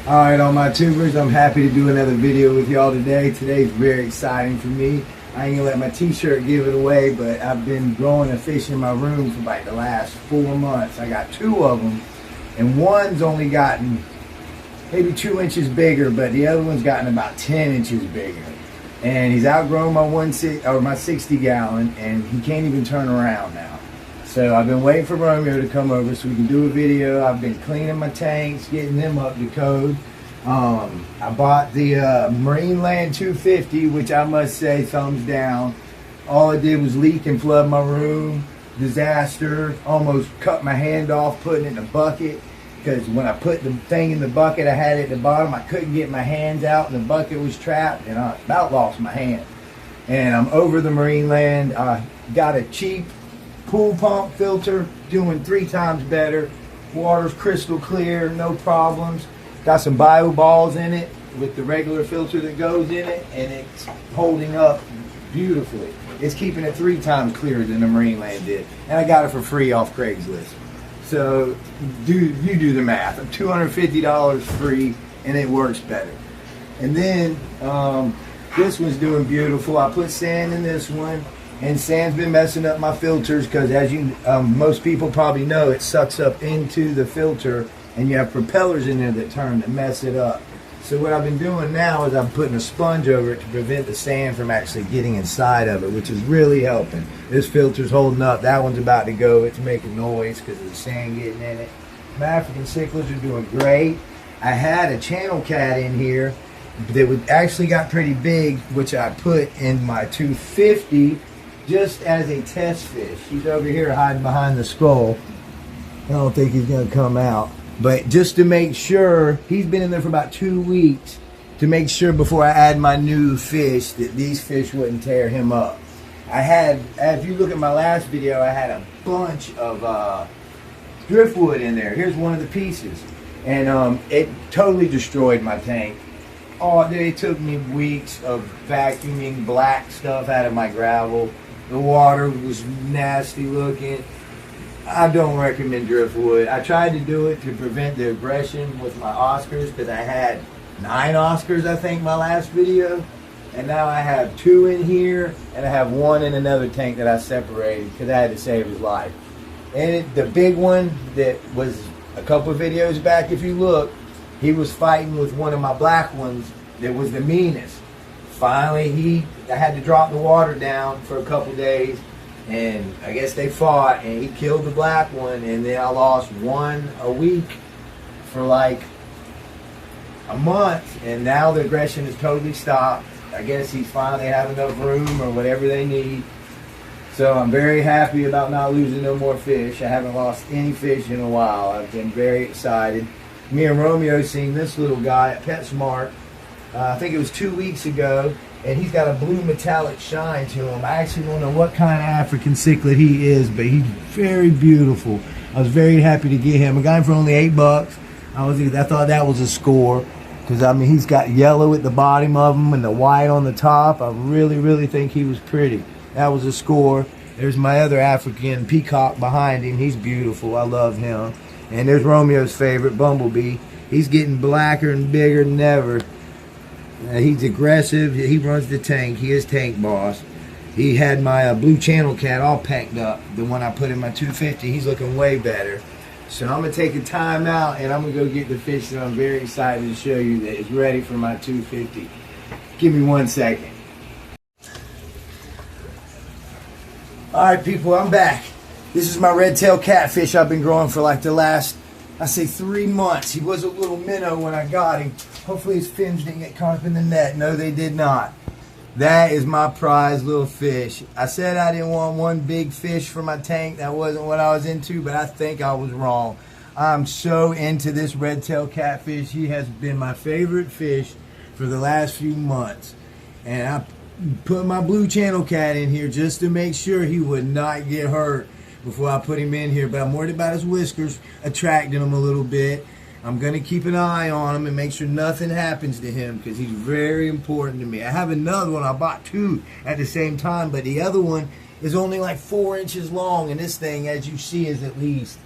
Alright, all my tubers, I'm happy to do another video with y'all today. Today's very exciting for me. I ain't gonna let my t-shirt give it away, but I've been growing a fish in my room for like the last 4 months. I got 2 of them, and one's only gotten maybe 2 inches bigger, but the other one's gotten about 10 inches bigger. And he's outgrown my 60 gallon, and he can't even turn around now. So I've been waiting for Romeo to come over so we can do a video. I've been cleaning my tanks, getting them up to code. I bought the Marineland 250, which I must say, thumbs down. All it did was leak and flood my room. Disaster. Almost cut my hand off putting it in a bucket, because when I put the thing in the bucket, I had it at the bottom. I couldn't get my hands out, and the bucket was trapped, and I about lost my hand. And I'm over the Marineland. I got a cheap pool pump filter, doing 3 times better. Water's crystal clear, no problems. Got some bio balls in it with the regular filter that goes in it, and it's holding up beautifully. It's keeping it 3 times clearer than the Marineland did. And I got it for free off Craigslist. So you do the math. $250 free, and it works better. And then this one's doing beautiful. I put sand in this one. And sand's been messing up my filters because, as you most people probably know, it sucks up into the filter, and you have propellers in there that turn to mess it up. So what I've been doing now is I'm putting a sponge over it to prevent the sand from actually getting inside of it, which is really helping. This filter's holding up. That one's about to go. It's making noise because of the sand getting in it. My African cichlids are doing great. I had a channel cat in here that actually got pretty big, which I put in my 250 just as a test fish. He's over here hiding behind the skull. I don't think he's going to come out. But just to make sure, he's been in there for about 2 weeks to make sure before I add my new fish that these fish wouldn't tear him up. I had, if you look at my last video, I had a bunch of driftwood in there. Here's one of the pieces. And it totally destroyed my tank. Oh, it took me weeks of vacuuming black stuff out of my gravel. The water was nasty looking. I don't recommend driftwood. I tried to do it to prevent the aggression with my Oscars, because I had 9 Oscars, I think, my last video. And now I have 2 in here, and I have 1 in another tank that I separated because I had to save his life. And the big one that was a couple of videos back, if you look, he was fighting with one of my black ones that was the meanest. Finally, I had to drop the water down for a couple days, and I guess they fought, and he killed the black one, and then I lost 1 a week for like a month, and now the aggression has totally stopped. I guess he's finally have enough room or whatever they need. So I'm very happy about not losing no more fish. I haven't lost any fish in a while. I've been very excited. Me and Romeo seen this little guy at PetSmart. I think it was 2 weeks ago, and he's got a blue metallic shine to him. I actually don't know what kind of African cichlid he is, but he's very beautiful. I was very happy to get him. I got him for only $8. I thought that was a score, because I mean, he's got yellow at the bottom of him and the white on the top. I really think he was pretty. That was a score. There's my other African peacock behind him. He's beautiful. I love him. And there's Romeo's favorite, Bumblebee. He's getting blacker and bigger than ever. He's aggressive. He runs the tank. He is tank boss. He had my blue channel cat all packed up. The one I put in my 250. He's looking way better. So I'm going to take a time out, and I'm going to go get the fish that I'm very excited to show you that is ready for my 250. Give me 1 second. Alright people, I'm back. This is my red-tailed catfish I've been growing for like the last, I say, 3 months. He was a little minnow when I got him. Hopefully his fins didn't get caught up in the net. No, they did not. That is my prize little fish. I said I didn't want one big fish for my tank. That wasn't what I was into, but I think I was wrong. I'm so into this red-tailed catfish. He has been my favorite fish for the last few months. And I put my blue channel cat in here just to make sure he would not get hurt before I put him in here. But I'm worried about his whiskers attracting him a little bit. I'm going to keep an eye on him and make sure nothing happens to him, because he's very important to me. I have another one. I bought 2 at the same time, but the other one is only like 4 inches long, and this thing, as you see, is at least,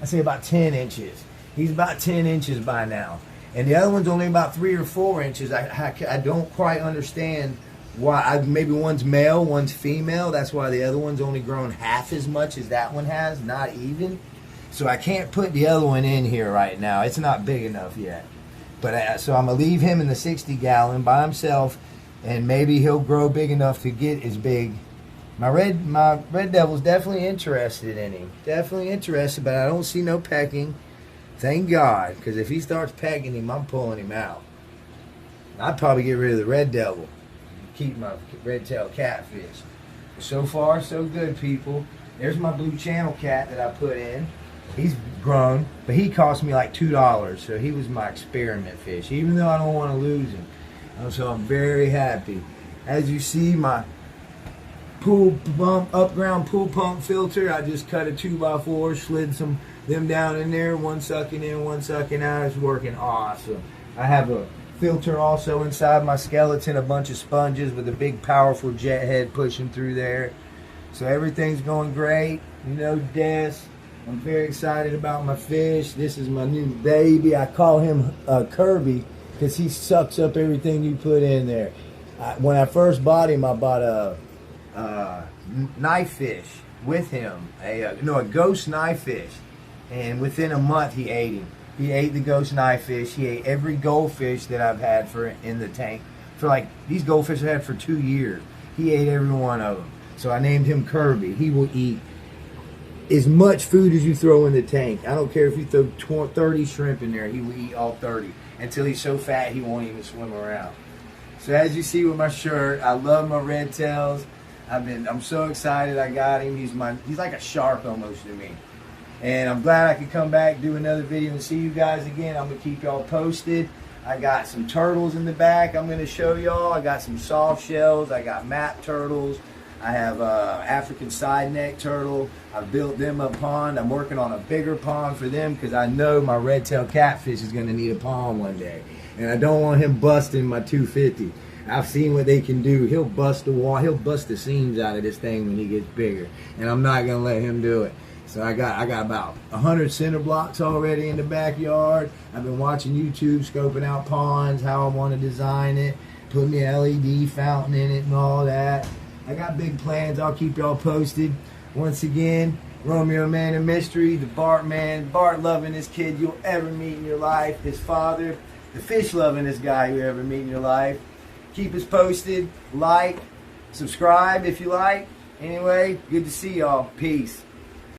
I say, about 10 inches. He's about 10 inches by now. And the other one's only about 3 or 4 inches. I don't quite understand why. Maybe one's male, one's female. That's why the other one's only grown half as much as that one has, not even. So I can't put the other one in here right now. It's not big enough yet. But so I'm gonna leave him in the 60 gallon by himself, and maybe he'll grow big enough to get as big. My red devil's definitely interested in him. Definitely interested, but I don't see no pecking. Thank God, because if he starts pecking him, I'm pulling him out. I'd probably get rid of the red devil. Keep my red-tailed catfish. So far, so good, people. There's my blue channel cat that I put in. He's grown, but he cost me like $2, so he was my experiment fish, even though I don't want to lose him. So I'm very happy. As you see, my pool pump, up-ground pool pump filter, I just cut a 2x4, slid them down in there, one sucking in, one sucking out. It's working awesome. I have a filter also inside my skeleton, a bunch of sponges with a big powerful jet head pushing through there. So everything's going great. You know, Des, I'm very excited about my fish. This is my new baby. I call him Kirby because he sucks up everything you put in there. When I first bought him, I bought a knife fish with him, a ghost knife fish, and within a month he ate him. He ate the ghost knife fish. He ate every goldfish that I've had in the tank. For like, these goldfish I've had for 2 years. He ate every one of them. So I named him Kirby. He will eat as much food as you throw in the tank. I don't care if you throw 30 shrimp in there. He will eat all 30 until he's so fat he won't even swim around. So as you see with my shirt, I love my red tails. I'm so excited I got him. He's like a shark almost to me. And I'm glad I could come back, do another video, and see you guys again. I'm going to keep y'all posted. I got some turtles in the back I'm going to show y'all. I got some soft shells. I got map turtles. I have African side neck turtle. I've built them a pond. I'm working on a bigger pond for them because I know my red-tailed catfish is going to need a pond one day. And I don't want him busting my 250. I've seen what they can do. He'll bust the wall. He'll bust the seams out of this thing when he gets bigger. And I'm not going to let him do it. So I got about 100 center blocks already in the backyard. I've been watching YouTube, scoping out ponds, how I want to design it, putting the LED fountain in it and all that. I got big plans. I'll keep y'all posted. Once again, Romeo Man of Mystery, the Bart Man. Bart lovingest kid you'll ever meet in your life. His father, the fish lovingest guy you ever meet in your life. Keep us posted. Like, subscribe if you like. Anyway, good to see y'all. Peace.